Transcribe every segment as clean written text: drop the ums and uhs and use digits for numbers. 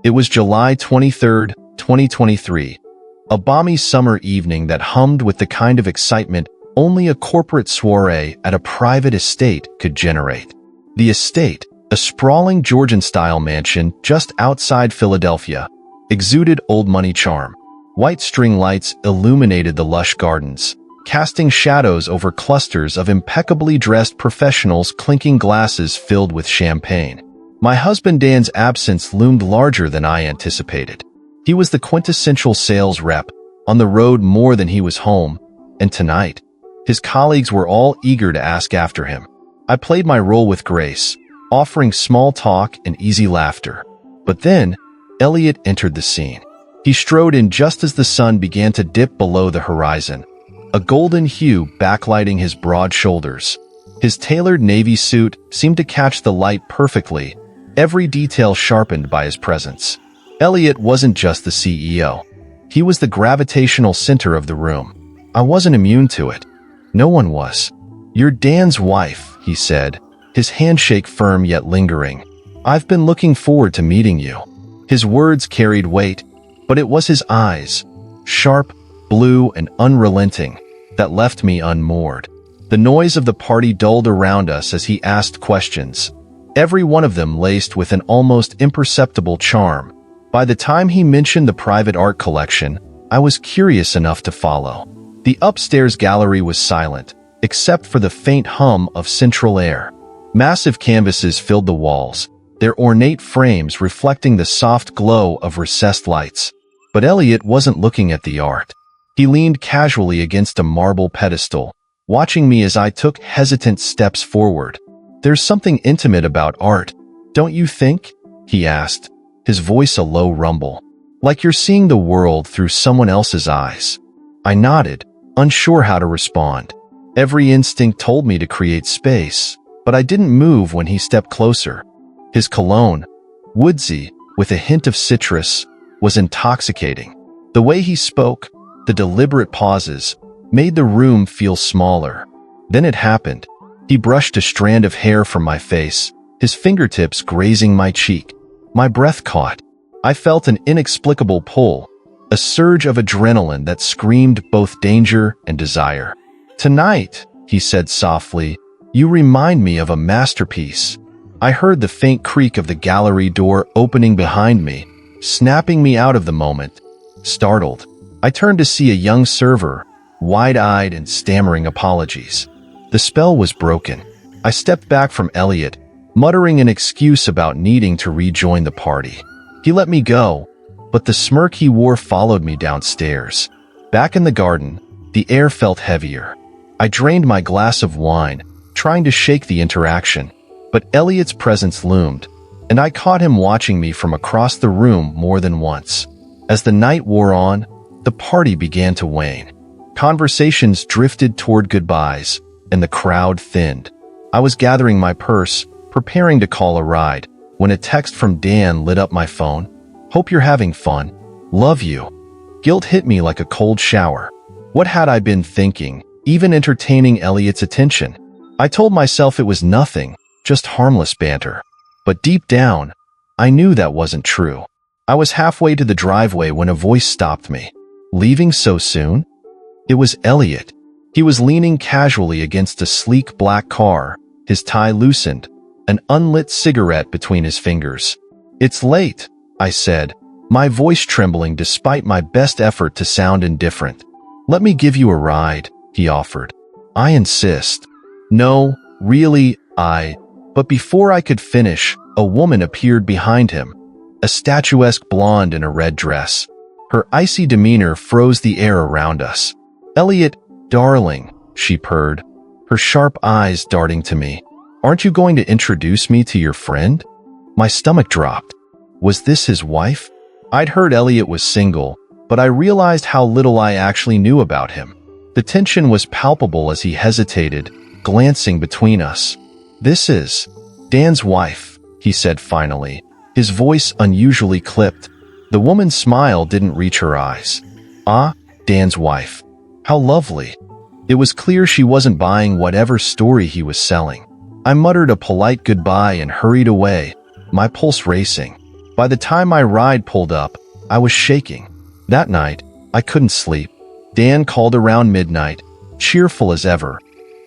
It was July 23rd, 2023, a balmy summer evening that hummed with the kind of excitement only a corporate soiree at a private estate could generate. The estate, a sprawling Georgian-style mansion just outside Philadelphia, exuded old-money charm. White string lights illuminated the lush gardens, casting shadows over clusters of impeccably dressed professionals clinking glasses filled with champagne. My husband Dan's absence loomed larger than I anticipated. He was the quintessential sales rep, on the road more than he was home, and tonight, his colleagues were all eager to ask after him. I played my role with grace, offering small talk and easy laughter. But then, Elliot entered the scene. He strode in just as the sun began to dip below the horizon, a golden hue backlighting his broad shoulders. His tailored navy suit seemed to catch the light perfectly, every detail sharpened by his presence. Elliot wasn't just the CEO. He was the gravitational center of the room. I wasn't immune to it. No one was. "You're Dan's wife," he said, his handshake firm yet lingering. "I've been looking forward to meeting you." His words carried weight, but it was his eyes, sharp, blue, and unrelenting, that left me unmoored. The noise of the party dulled around us as he asked questions, every one of them laced with an almost imperceptible charm. By the time he mentioned the private art collection, I was curious enough to follow. The upstairs gallery was silent, except for the faint hum of central air. Massive canvases filled the walls, their ornate frames reflecting the soft glow of recessed lights. But Elliot wasn't looking at the art. He leaned casually against a marble pedestal, watching me as I took hesitant steps forward. "There's something intimate about art, don't you think?" he asked, his voice a low rumble. "Like you're seeing the world through someone else's eyes." I nodded, unsure how to respond. Every instinct told me to create space, but I didn't move when he stepped closer. His cologne, woodsy, with a hint of citrus, was intoxicating. The way he spoke, the deliberate pauses, made the room feel smaller. Then it happened. He brushed a strand of hair from my face, his fingertips grazing my cheek. My breath caught. I felt an inexplicable pull, a surge of adrenaline that screamed both danger and desire. "Tonight," he said softly, "you remind me of a masterpiece." I heard the faint creak of the gallery door opening behind me, snapping me out of the moment. Startled, I turned to see a young server, wide-eyed and stammering apologies. The spell was broken. I stepped back from Elliot, muttering an excuse about needing to rejoin the party. He let me go, but the smirk he wore followed me downstairs. Back in the garden, the air felt heavier. I drained my glass of wine, trying to shake the interaction, but Elliot's presence loomed, and I caught him watching me from across the room more than once. As the night wore on, the party began to wane. Conversations drifted toward goodbyes, and the crowd thinned. I was gathering my purse, preparing to call a ride, when a text from Dan lit up my phone. "Hope you're having fun. Love you." Guilt hit me like a cold shower. What had I been thinking, even entertaining Elliot's attention? I told myself it was nothing, just harmless banter. But deep down, I knew that wasn't true. I was halfway to the driveway when a voice stopped me. "Leaving so soon?" It was Elliot. He was leaning casually against a sleek black car, his tie loosened, an unlit cigarette between his fingers. "It's late," I said, my voice trembling despite my best effort to sound indifferent. "Let me give you a ride," he offered. "I insist." "No, really, But before I could finish, a woman appeared behind him, a statuesque blonde in a red dress. Her icy demeanor froze the air around us. "Elliot, darling," she purred, her sharp eyes darting to me. "Aren't you going to introduce me to your friend?" My stomach dropped. Was this his wife? I'd heard Elliot was single, but I realized how little I actually knew about him. The tension was palpable as he hesitated, glancing between us. "This is Dan's wife," he said finally, his voice unusually clipped. The woman's smile didn't reach her eyes. "Ah, Dan's wife. How lovely." It was clear she wasn't buying whatever story he was selling. I muttered a polite goodbye and hurried away, my pulse racing. By the time my ride pulled up, I was shaking. That night, I couldn't sleep. Dan called around midnight, cheerful as ever,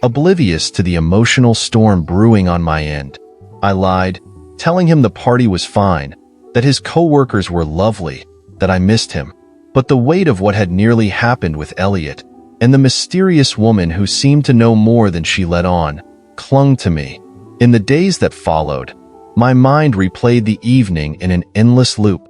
oblivious to the emotional storm brewing on my end. I lied, telling him the party was fine, that his coworkers were lovely, that I missed him. But the weight of what had nearly happened with Elliot, and the mysterious woman who seemed to know more than she let on, clung to me. In the days that followed, my mind replayed the evening in an endless loop.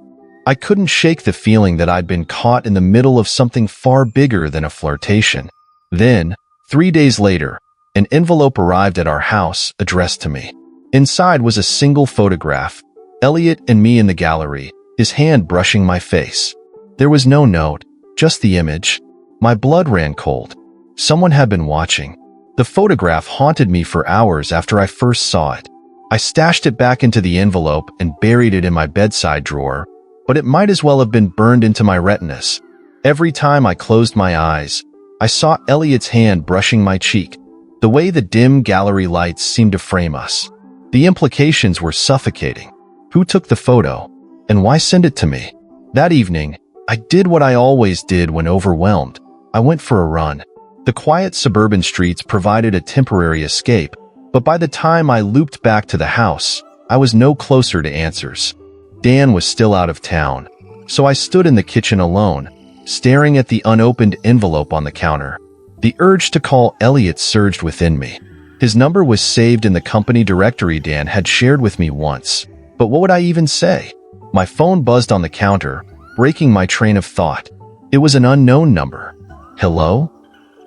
I couldn't shake the feeling that I'd been caught in the middle of something far bigger than a flirtation. Then, 3 days later, an envelope arrived at our house addressed to me. Inside was a single photograph, Elliot and me in the gallery, his hand brushing my face. There was no note, just the image. My blood ran cold. Someone had been watching. The photograph haunted me for hours after I first saw it. I stashed it back into the envelope and buried it in my bedside drawer, but it might as well have been burned into my retinas. Every time I closed my eyes, I saw Elliot's hand brushing my cheek, the way the dim gallery lights seemed to frame us. The implications were suffocating. Who took the photo? And why send it to me? That evening, I did what I always did when overwhelmed. I went for a run. The quiet suburban streets provided a temporary escape, but by the time I looped back to the house, I was no closer to answers. Dan was still out of town, so I stood in the kitchen alone, staring at the unopened envelope on the counter. The urge to call Elliot surged within me. His number was saved in the company directory Dan had shared with me once, but what would I even say? My phone buzzed on the counter, breaking my train of thought. It was an unknown number. Hello?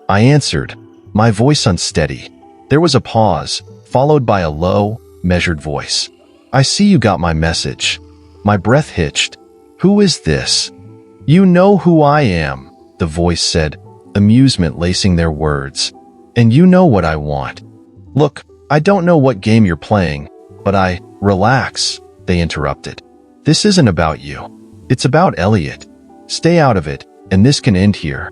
I answered, my voice unsteady. There was a pause, followed by a low, measured voice. I see you got my message. My breath hitched. Who is this? You know who I am, the voice said, amusement lacing their words. And you know what I want. Look, I don't know what game you're playing, but relax, they interrupted. This isn't about you. It's about Elliot. Stay out of it, and this can end here.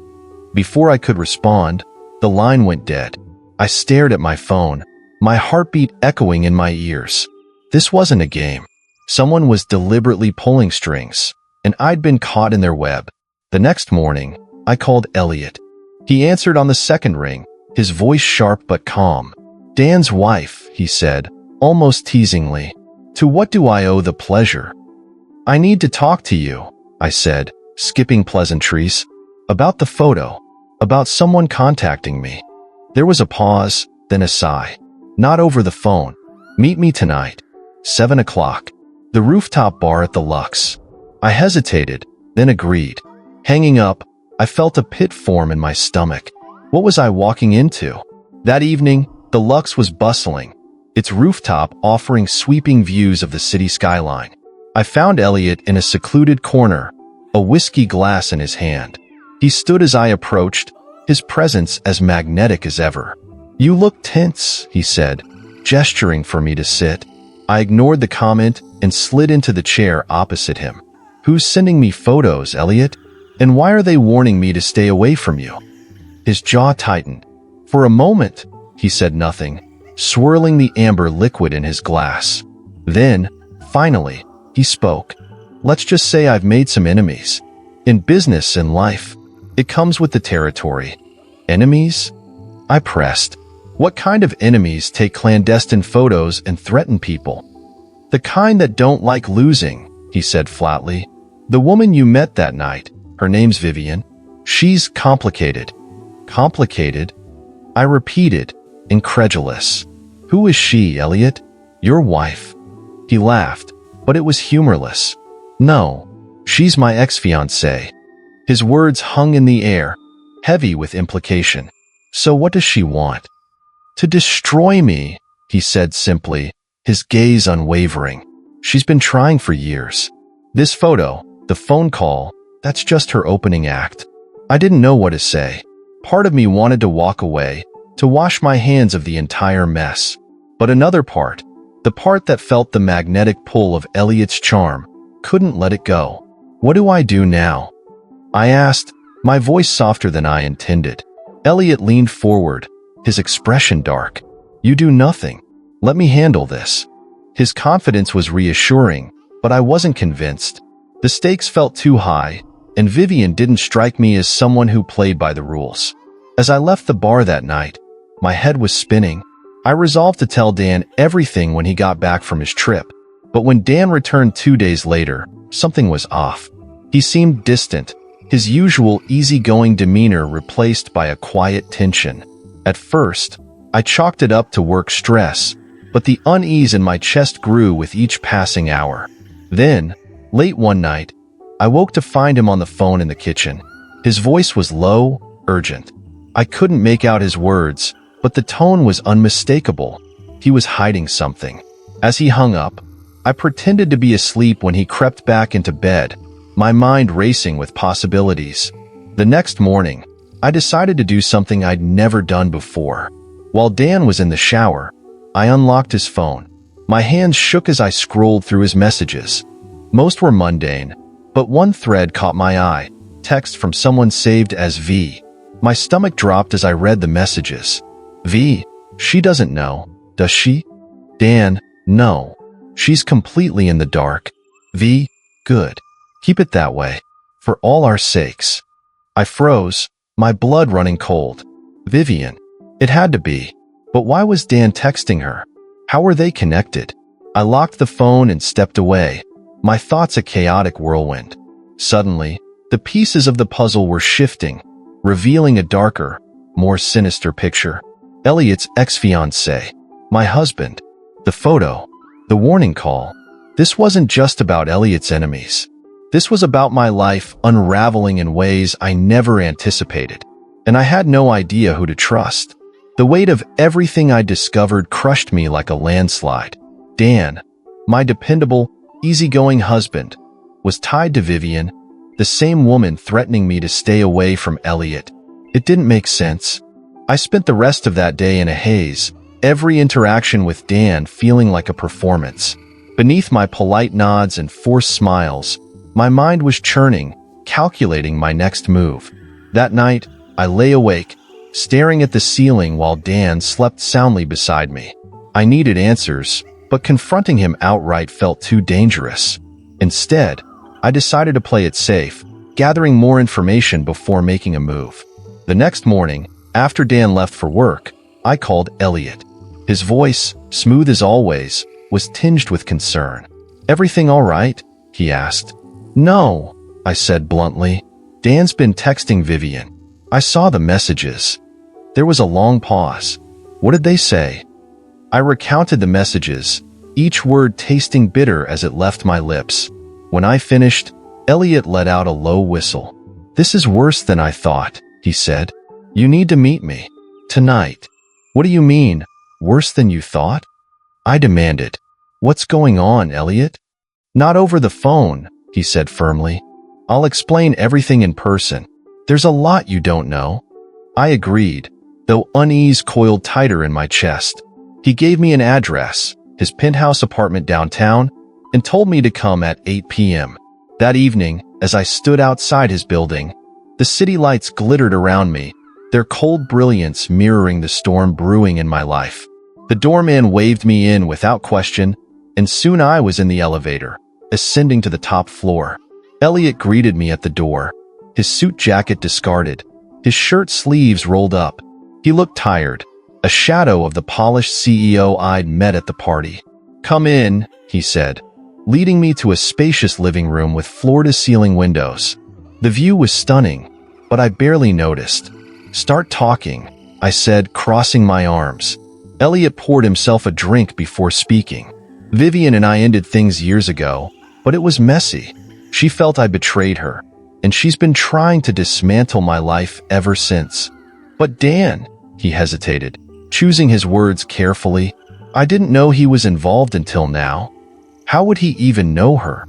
Before I could respond, the line went dead. I stared at my phone, my heartbeat echoing in my ears. This wasn't a game. Someone was deliberately pulling strings, and I'd been caught in their web. The next morning, I called Elliot. He answered on the second ring, his voice sharp but calm. Dan's wife, he said, almost teasingly. To what do I owe the pleasure? I need to talk to you, I said, skipping pleasantries. About the photo, about someone contacting me. There was a pause, then a sigh. Not over the phone. Meet me tonight. 7 o'clock. The rooftop bar at the Lux. I hesitated, then agreed. Hanging up, I felt a pit form in my stomach. What was I walking into? That evening, the Lux was bustling, its rooftop offering sweeping views of the city skyline. I found Elliot in a secluded corner, a whiskey glass in his hand. He stood as I approached, his presence as magnetic as ever. You look tense, he said, gesturing for me to sit. I ignored the comment and slid into the chair opposite him. Who's sending me photos, Elliot? And why are they warning me to stay away from you? His jaw tightened. For a moment, he said nothing, swirling the amber liquid in his glass. Then, finally, he spoke. Let's just say I've made some enemies. In business and life, it comes with the territory. Enemies? I pressed. What kind of enemies take clandestine photos and threaten people? The kind that don't like losing, he said flatly. The woman you met that night, her name's Vivian. She's complicated. Complicated? I repeated, incredulous. Who is she, Elliot? Your wife. He laughed, but it was humorless. No, she's my ex-fiancée. His words hung in the air, heavy with implication. So what does she want? To destroy me, he said simply, his gaze unwavering. She's been trying for years. This photo, the phone call, that's just her opening act. I didn't know what to say. Part of me wanted to walk away, to wash my hands of the entire mess. But another part, the part that felt the magnetic pull of Elliot's charm, couldn't let it go. What do I do now? I asked, my voice softer than I intended. Elliot leaned forward, his expression dark. You do nothing. Let me handle this. His confidence was reassuring, but I wasn't convinced. The stakes felt too high, and Vivian didn't strike me as someone who played by the rules. As I left the bar that night, my head was spinning. I resolved to tell Dan everything when he got back from his trip. But when Dan returned 2 days later, something was off. He seemed distant, his usual easygoing demeanor replaced by a quiet tension. At first, I chalked it up to work stress, but the unease in my chest grew with each passing hour. Then, late one night, I woke to find him on the phone in the kitchen. His voice was low, urgent. I couldn't make out his words, but the tone was unmistakable. He was hiding something. As he hung up, I pretended to be asleep when he crept back into bed, my mind racing with possibilities. The next morning, I decided to do something I'd never done before. While Dan was in the shower, I unlocked his phone. My hands shook as I scrolled through his messages. Most were mundane, but one thread caught my eye, text from someone saved as V. My stomach dropped as I read the messages. V, she doesn't know, does she? Dan, no. She's completely in the dark. V, good. Keep it that way. For all our sakes. I froze, my blood running cold. Vivian. It had to be. But why was Dan texting her? How were they connected? I locked the phone and stepped away, my thoughts a chaotic whirlwind. Suddenly, the pieces of the puzzle were shifting, revealing a darker, more sinister picture. Elliot's ex-fiancé, my husband, the photo, the warning call. This wasn't just about Elliot's enemies. This was about my life unraveling in ways I never anticipated, and I had no idea who to trust. The weight of everything I discovered crushed me like a landslide. Dan, my dependable, easygoing husband, was tied to Vivian, the same woman threatening me to stay away from Elliot. It didn't make sense. I spent the rest of that day in a haze, every interaction with Dan feeling like a performance. Beneath my polite nods and forced smiles, my mind was churning, calculating my next move. That night, I lay awake, staring at the ceiling while Dan slept soundly beside me. I needed answers, but confronting him outright felt too dangerous. Instead, I decided to play it safe, gathering more information before making a move. The next morning, after Dan left for work, I called Elliot. His voice, smooth as always, was tinged with concern. "Everything all right?" he asked. "No," I said bluntly. "Dan's been texting Vivian. I saw the messages." There was a long pause. "What did they say?" I recounted the messages, each word tasting bitter as it left my lips. When I finished, Elliot let out a low whistle. "This is worse than I thought," he said. "You need to meet me. Tonight." "What do you mean, worse than you thought?" I demanded. "What's going on, Elliot?" "Not over the phone," he said firmly. "I'll explain everything in person. There's a lot you don't know." I agreed, though unease coiled tighter in my chest. He gave me an address, his penthouse apartment downtown, and told me to come at 8 p.m. That evening, as I stood outside his building, the city lights glittered around me, their cold brilliance mirroring the storm brewing in my life. The doorman waved me in without question, and soon I was in the elevator, ascending to the top floor. Elliot greeted me at the door, his suit jacket discarded, his shirt sleeves rolled up. He looked tired, a shadow of the polished CEO I'd met at the party. "Come in," he said, leading me to a spacious living room with floor-to-ceiling windows. The view was stunning, but I barely noticed. "Start talking," I said, crossing my arms. Elliot poured himself a drink before speaking. "Vivian and I ended things years ago, but it was messy. She felt I betrayed her, and she's been trying to dismantle my life ever since." "But Dan," he hesitated, choosing his words carefully, "I didn't know he was involved until now. How would he even know her?"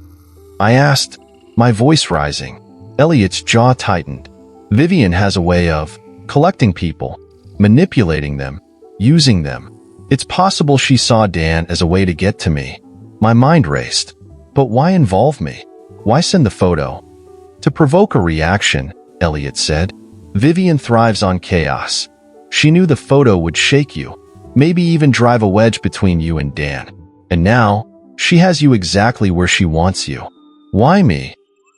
I asked, my voice rising. Elliot's jaw tightened. "Vivian has a way of collecting people, manipulating them, using them. It's possible she saw Dan as a way to get to me." My mind raced. But why involve me? Why send the photo? "To provoke a reaction," Elliot said. "Vivian thrives on chaos. She knew the photo would shake you, maybe even drive a wedge between you and Dan. And now, She has you exactly where she wants you. Why me?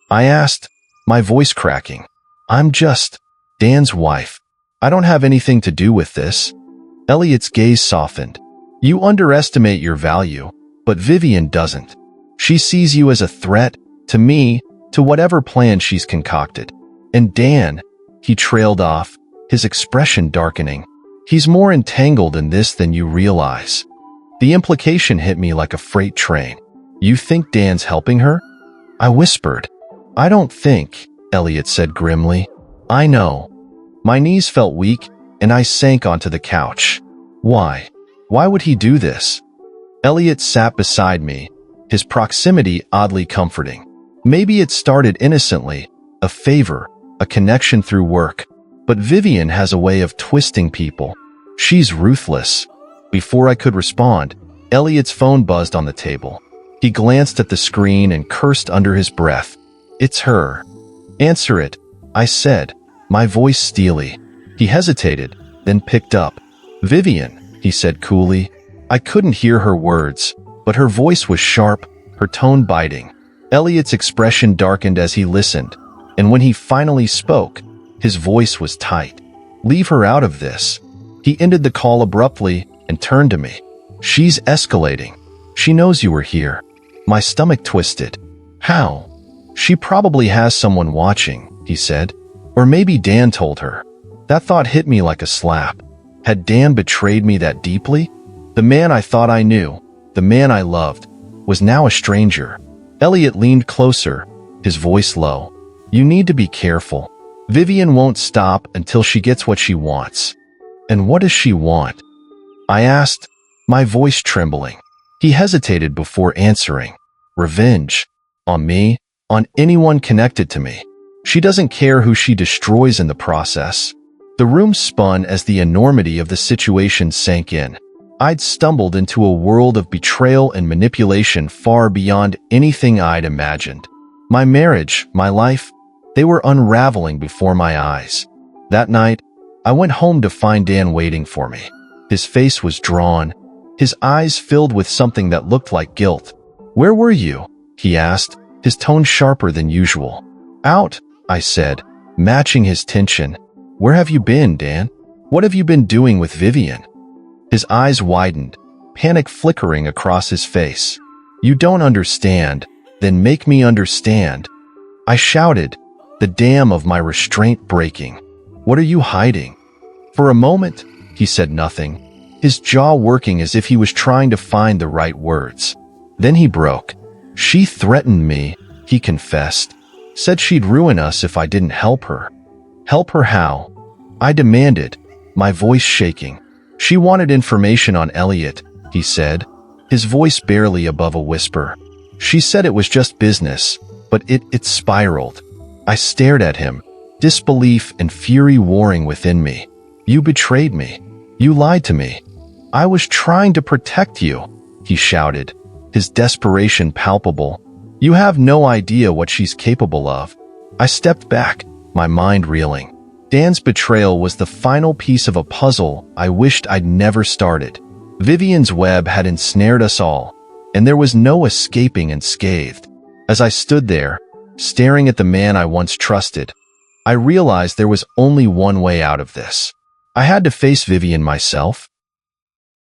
I asked, my voice cracking. I'm just Dan's wife. I don't have anything to do with this. Elliot's gaze softened. You underestimate your value, but Vivian doesn't. She sees you as a threat to me, to whatever plan she's concocted. And Dan, he trailed off, his expression darkening. He's more entangled in this than you realize. The implication hit me like a freight train. You think Dan's helping her? I whispered. I don't think, Elliot said grimly. I know. My knees felt weak, and I sank onto the couch. Why? Why would he do this? Elliot sat beside me, his proximity oddly comforting. Maybe it started innocently, a favor, a connection through work. But Vivian has a way of twisting people. She's ruthless. Before I could respond, Elliot's phone buzzed on the table. He glanced at the screen and cursed under his breath. It's her. Answer it, I said, my voice steely. He hesitated, then picked up. Vivian, he said coolly. I couldn't hear her words, but her voice was sharp, her tone biting. Elliot's expression darkened as he listened, and when he finally spoke, his voice was tight. Leave her out of this. He ended the call abruptly and turned to me. She's escalating. She knows you were here. My stomach twisted. How? She probably has someone watching, he said. Or maybe Dan told her. That thought hit me like a slap. Had Dan betrayed me that deeply? The man I thought I knew, the man I loved, was now a stranger. Elliot leaned closer, his voice low. You need to be careful. Vivian won't stop until she gets what she wants. And what does she want? I asked, my voice trembling. He hesitated before answering. Revenge. On me, on anyone connected to me. She doesn't care who she destroys in the process. The room spun as the enormity of the situation sank in. I'd stumbled into a world of betrayal and manipulation far beyond anything I'd imagined. My marriage, my life, they were unraveling before my eyes. That night, I went home to find Dan waiting for me. His face was drawn, his eyes filled with something that looked like guilt. Where were you? He asked, his tone sharper than usual. Out, I said, matching his tension. Where have you been, Dan? What have you been doing with Vivian? His eyes widened, panic flickering across his face. You don't understand, then make me understand. I shouted, the dam of my restraint breaking. What are you hiding? For a moment, he said nothing, his jaw working as if he was trying to find the right words. Then he broke. She threatened me, he confessed. Said she'd ruin us if I didn't help her. Help her how? I demanded, my voice shaking. She wanted information on Elliot, he said, his voice barely above a whisper. She said it was just business, but it spiraled. I stared at him, disbelief and fury warring within me. You betrayed me. You lied to me. I was trying to protect you, he shouted, his desperation palpable. You have no idea what she's capable of. I stepped back, my mind reeling. Dan's betrayal was the final piece of a puzzle I wished I'd never started. Vivian's web had ensnared us all, and there was no escaping unscathed. As I stood there, staring at the man I once trusted, I realized there was only one way out of this. I had to face Vivian myself.